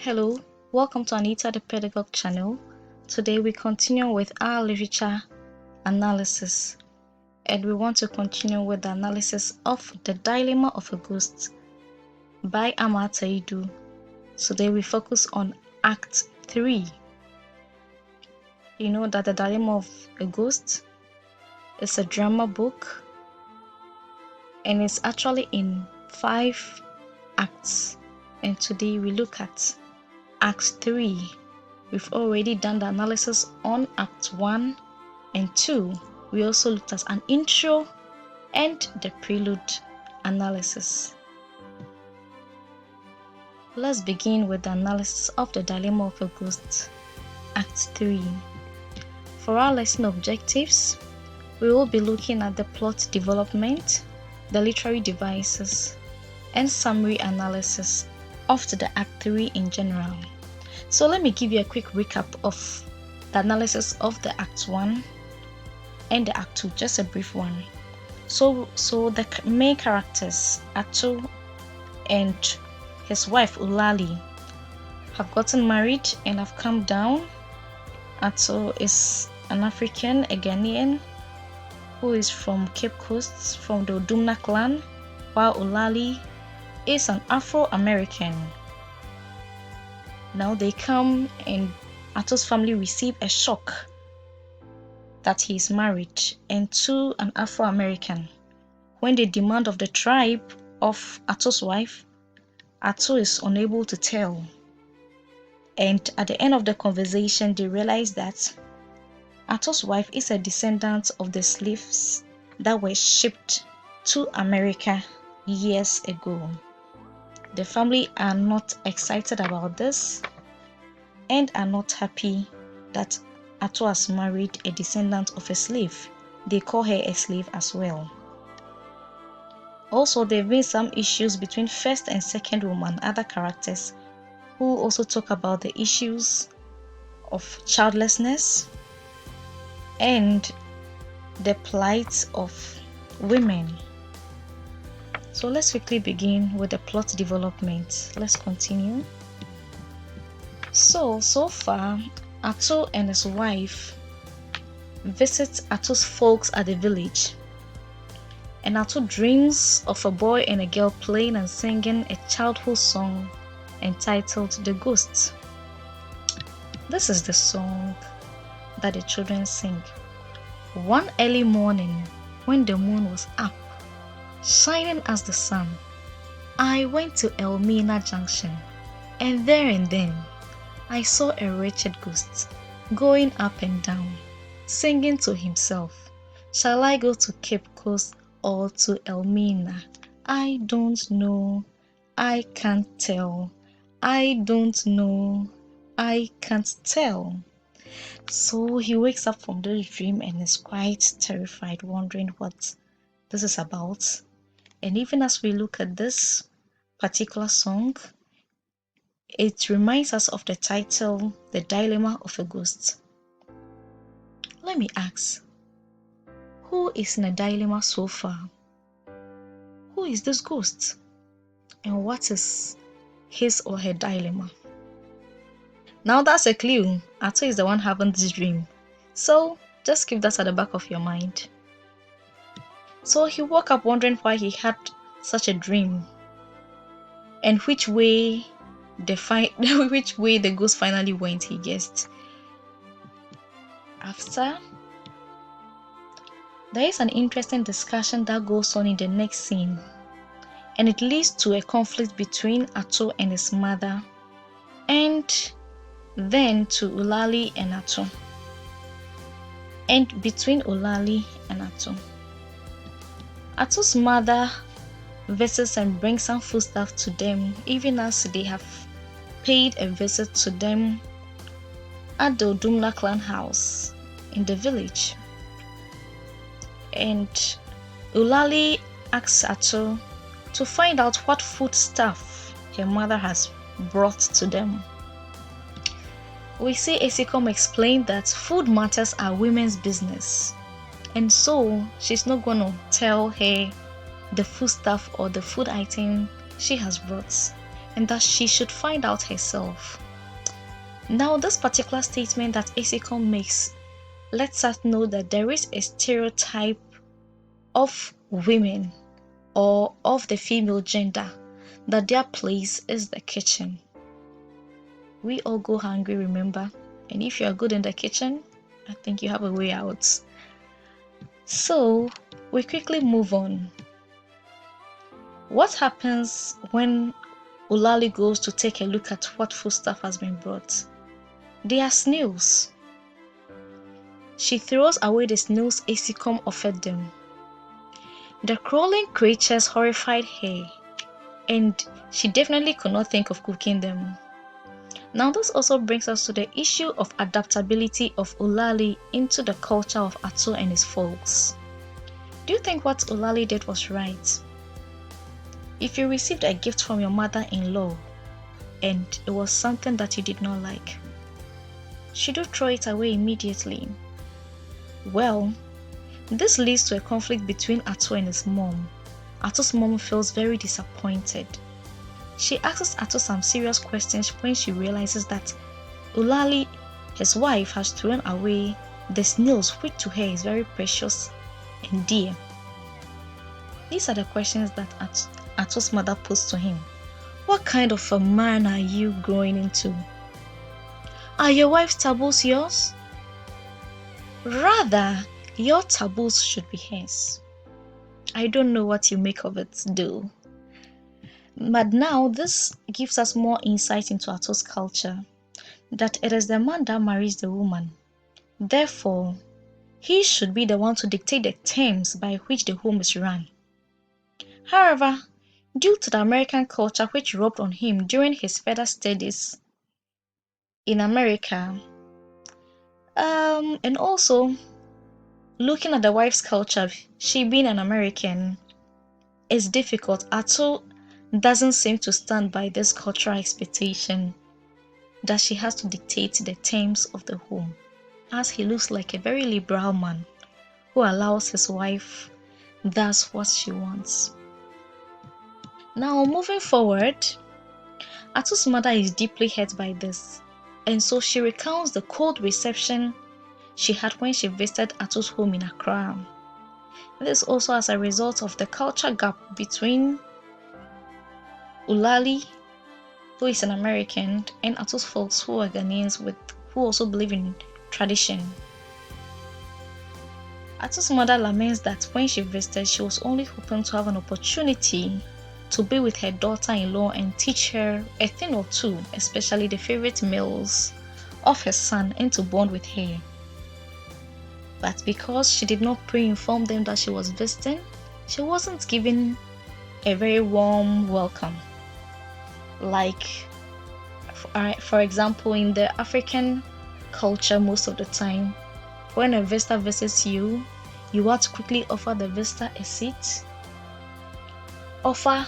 Hello, welcome to Anita the Pedagogue channel. Today we continue with our literature analysis, and we want to continue with the analysis of The Dilemma of a Ghost by Ama Ata Aidoo. Today we focus on Act 3. You know that The Dilemma of a Ghost is a drama book and it's actually in 5 acts, and today we look at Act 3. We've already done the analysis on Act 1 and 2. We also looked at an intro and the prelude analysis. Let's begin with the analysis of The Dilemma of a Ghost, Act 3. For our lesson objectives, we will be looking at the plot development, the literary devices, and summary analysis of the Act 3 in general. So let me give you a quick recap of the analysis of the Act 1 and the Act 2, just a brief one. So the main characters, Ato and his wife Ulali, have gotten married and have come down. Ato is an African, a Ghanaian, who is from Cape Coast, from the Odumna clan, while Ulali is an Afro-American. Now they come and Ato's family receive a shock that he is married and to an Afro-American. When they demand of the tribe of Ato's wife, Ato is unable to tell. And at the end of the conversation, they realize that Ato's wife is a descendant of the slaves that were shipped to America years ago. The family are not excited about this and are not happy that Ato has married a descendant of a slave. They call her a slave as well. Also, there have been some issues between first and second woman, other characters, who also talk about the issues of childlessness and the plight of women. So let's quickly begin with the plot development. Let's continue. So far, Ato and his wife visit Ato's folks at the village. And Ato dreams of a boy and a girl playing and singing a childhood song entitled The Ghost. This is the song that the children sing. One early morning, when the moon was up, shining as the sun, I went to Elmina Junction, and there and then I saw a wretched ghost going up and down, singing to himself, "Shall I go to Cape Coast or to Elmina? I don't know, I can't tell. I don't know, I can't tell." So he wakes up from this dream and is quite terrified, wondering what this is about. And even as we look at this particular song, it reminds us of the title, The Dilemma of a Ghost. Let me ask, who is in a dilemma so far? Who is this ghost? And what is his or her dilemma? Now that's a clue. Ato is the one having this dream. So just keep that at the back of your mind. So he woke up wondering why he had such a dream and which way the ghost finally went, he guessed. After, there is an interesting discussion that goes on in the next scene, and it leads to a conflict between Ato and his mother, and then to Ulali and Ato, and between Ulali and Ato. Ato's mother visits and brings some foodstuff to them, even as they have paid a visit to them at the Odumna clan house in the village. And Ulali asks Ato to find out what foodstuff her mother has brought to them. We see Esikom explain that food matters are women's business, and so she's not going to tell her the foodstuff or the food item she has brought. and that she should find out herself. Now, this particular statement that Esicom makes lets us know that there is a stereotype of women or of the female gender, that their place is the kitchen. We all go hungry, remember? And if you are good in the kitchen, I think you have a way out. So, we quickly move on. What happens when Ulali goes to take a look at what foodstuff has been brought? They are snails. She throws away the snails Esicom offered them. The crawling creatures horrified her, and she definitely could not think of cooking them. Now, this also brings us to the issue of adaptability of Ulali into the culture of Ato and his folks. Do you think what Ulali did was right? If you received a gift from your mother-in-law and it was something that you did not like, should you throw it away immediately? Well, this leads to a conflict between Ato and his mom. Ato's mom feels very disappointed. She asks Ato some serious questions when she realizes that Ulali, his wife, has thrown away the snails, which to her is very precious and dear. These are the questions that Ato's mother posed to him. What kind of a man are you growing into? Are your wife's taboos yours? Rather, your taboos should be hers. I don't know what you make of it, though. But now this gives us more insight into Ato's culture, that it is the man that marries the woman. Therefore, he should be the one to dictate the terms by which the home is run. However, due to the American culture which rubbed on him during his further studies in America, and also looking at the wife's culture, she being an American, is difficult. Ato doesn't seem to stand by this cultural expectation that she has to dictate the terms of the home, as he looks like a very liberal man who allows his wife does what she wants. Now, moving forward, Ato's mother is deeply hurt by this, and so she recounts the cold reception she had when she visited Ato's home in Accra. This also as a result of the culture gap between Ulali, who is an American, and Ato's folks, who are Ghanaians who also believe in tradition. Ato's mother laments that when she visited, she was only hoping to have an opportunity to be with her daughter-in-law and teach her a thing or two, especially the favorite meals of her son, and to bond with her. But because she did not pre-inform them that she was visiting, she wasn't given a very warm welcome. Like, for example, in the African culture, most of the time, when a visitor visits you, you want to quickly offer the visitor a seat, offer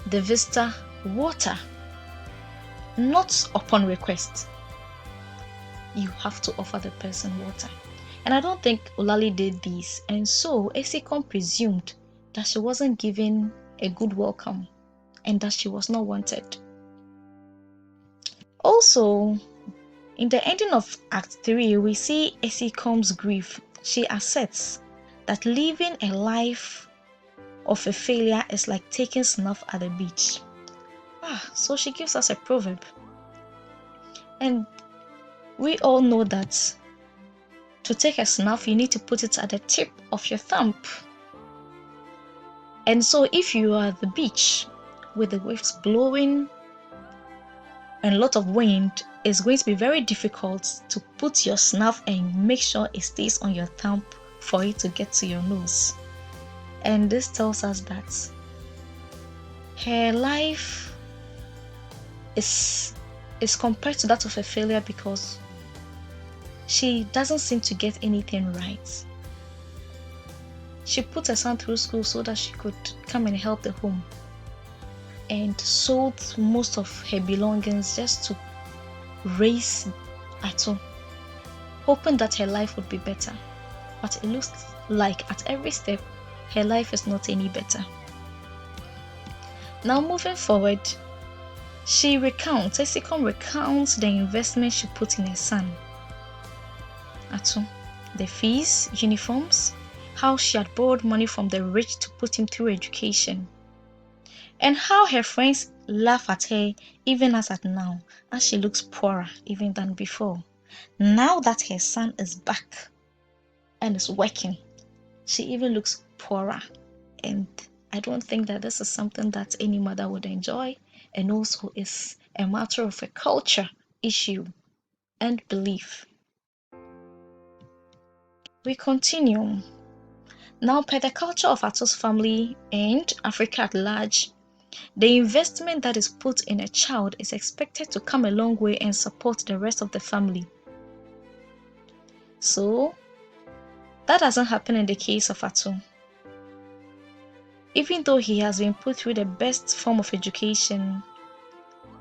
the visitor water, not upon request. You have to offer the person water. And I don't think Ulali did this, and so Esicom presumed that she wasn't given a good welcome and that she was not wanted. Also, in the ending of Act 3, we see Esicom's grief. She asserts that living a life of a failure is like taking snuff at the beach. So she gives us a proverb. And we all know that to take a snuff, you need to put it at the tip of your thumb. And so if you are at the beach with the waves blowing and a lot of wind, it's going to be very difficult to put your snuff and make sure it stays on your thumb for it to get to your nose. And this tells us that her life is compared to that of a failure because she doesn't seem to get anything right. She put her son through school so that she could come and help the home, and sold most of her belongings just to raise Ato, hoping that her life would be better. But it looks like at every step, her life is not any better. Now moving forward, Esikon recounts the investment she put in her son. Atu, the fees, uniforms, how she had borrowed money from the rich to put him through education, and how her friends laugh at her even as at now, as she looks poorer even than before. Now that her son is back and is working, she even looks poorer. And I don't think that this is something that any mother would enjoy, and also is a matter of a culture issue and belief. We continue. Now, per the culture of Ato's family and Africa at large, the investment that is put in a child is expected to come a long way and support the rest of the family. So, that doesn't happen in the case of Ato. Even though he has been put through the best form of education,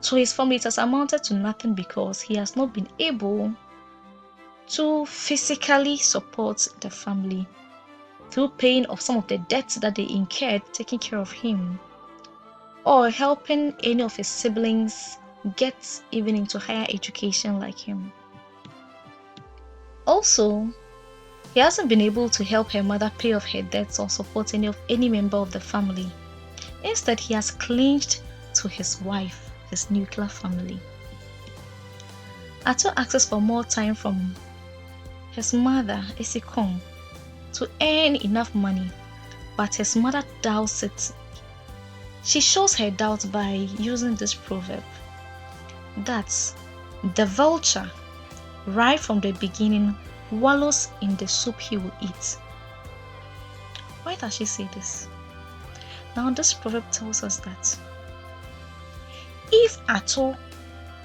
to his family it has amounted to nothing because he has not been able to physically support the family through paying off some of the debts that they incurred taking care of him, or helping any of his siblings get even into higher education like him. Also, he hasn't been able to help her mother pay off her debts or support any member of the family. Instead, he has clinged to his wife, his nuclear family. Ato asks for more time from his mother, Esikon, to earn enough money, but his mother doubts it. She shows her doubt by using this proverb that the vulture, right from the beginning, wallows in the soup he will eat. Why does she say this? Now, this proverb tells us that if Ato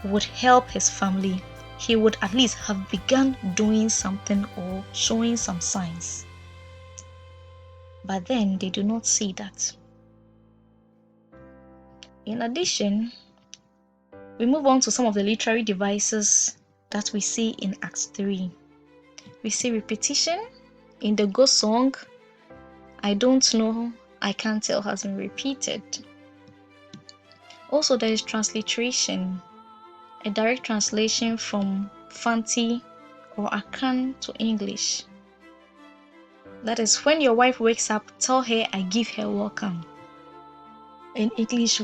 would help his family, he would at least have begun doing something or showing some signs. But then they do not see that. In addition, we move on to some of the literary devices that we see in Act 3. We see repetition in the ghost song, I don't know, I can't tell has been repeated. Also, there is transliteration, a direct translation from Fanti or Akan to English. That is, when your wife wakes up, tell her I give her welcome. In English,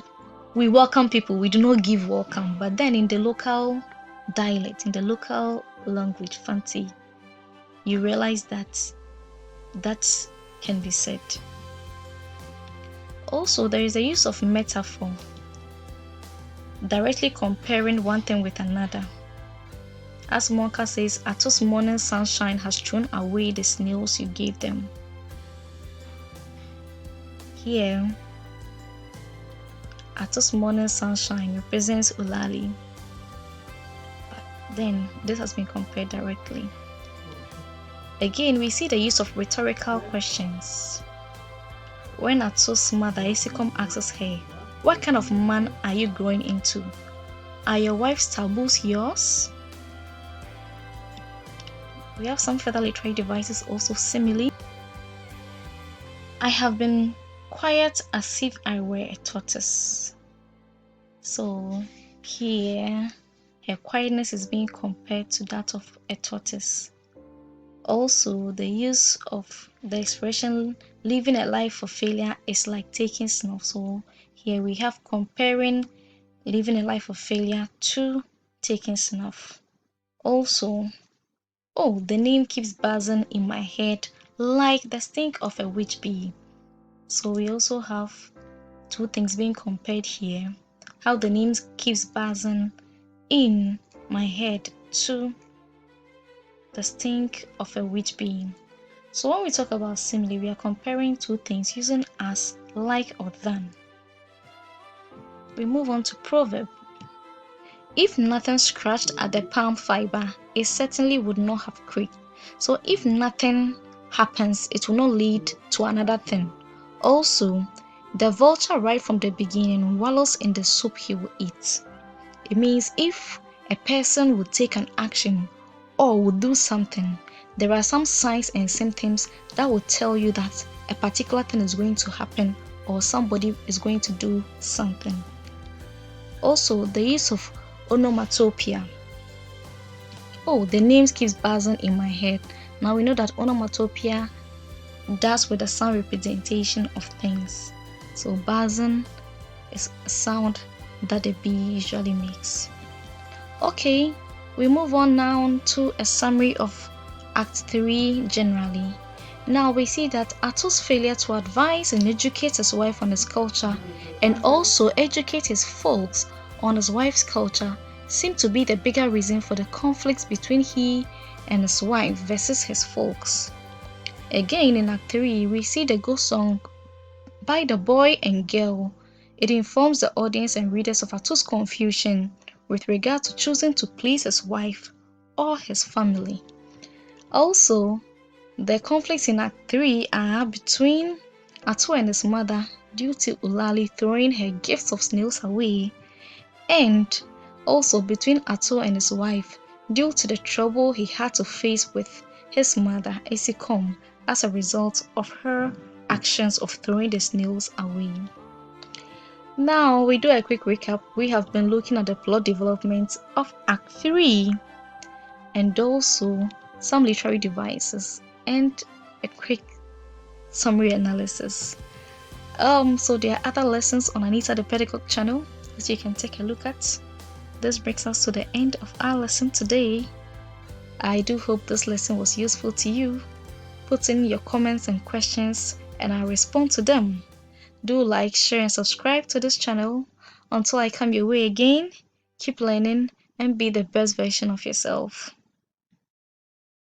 we welcome people, we do not give welcome. But then in the local dialect, in the local language, Fanti, you realize that that can be said. Also, there is a use of metaphor, directly comparing one thing with another. As Monka says, Ato's morning sunshine has thrown away the snails you gave them. Here, Ato's morning sunshine represents Ulali. But then, this has been compared directly. Again, we see the use of rhetorical questions. When Ato's mother, Esikom, asks her, what kind of man are you growing into? Are your wife's taboos yours? We have some further literary devices also similarly. I have been quiet as if I were a tortoise. So here, her quietness is being compared to that of a tortoise. Also, the use of the expression living a life of failure is like taking snuff. So here we have comparing living a life of failure to taking snuff. Also, oh, the name keeps buzzing in my head like the stink of a witch bee. So we also have two things being compared here. How the name keeps buzzing in my head to the stink of a witch bee. So when we talk about simile, we are comparing two things using as, like, or than. We move on to proverb. If nothing scratched at the palm fiber, it certainly would not have creaked. So if nothing happens, it will not lead to another thing. Also, the vulture right from the beginning wallows in the soup he will eat. It means if a person would take an action or would do something, there are some signs and symptoms that will tell you that a particular thing is going to happen or somebody is going to do something. Also, the use of onomatopoeia. Oh, the names keeps buzzing in my head. Now we know that onomatopoeia does with the sound representation of things. So buzzing is a sound that the bee usually makes. Okay, we move on now to a summary of Act 3 generally. Now we see that Atoo's failure to advise and educate his wife on his culture and also educate his folks on his wife's culture seemed to be the bigger reason for the conflicts between he and his wife versus his folks. Again, in Act 3, we see the ghost song by the boy and girl. It informs the audience and readers of Atoo's confusion with regard to choosing to please his wife or his family. Also, the conflicts in Act 3 are between Atoo and his mother due to Ulali throwing her gifts of snails away, and also between Atoo and his wife due to the trouble he had to face with his mother Esikom as a result of her actions of throwing the snails away. Now we do a quick recap. We have been looking at the plot development of Act 3 and also some literary devices and a quick summary analysis. So there are other lessons on Anita the Pedagogue channel that you can take a look at. This brings us to the end of our lesson today. I do hope this lesson was useful to you. Put in your comments and questions and I'll respond to them. Do like, share and subscribe to this channel. Until I come your way again, keep learning and be the best version of yourself.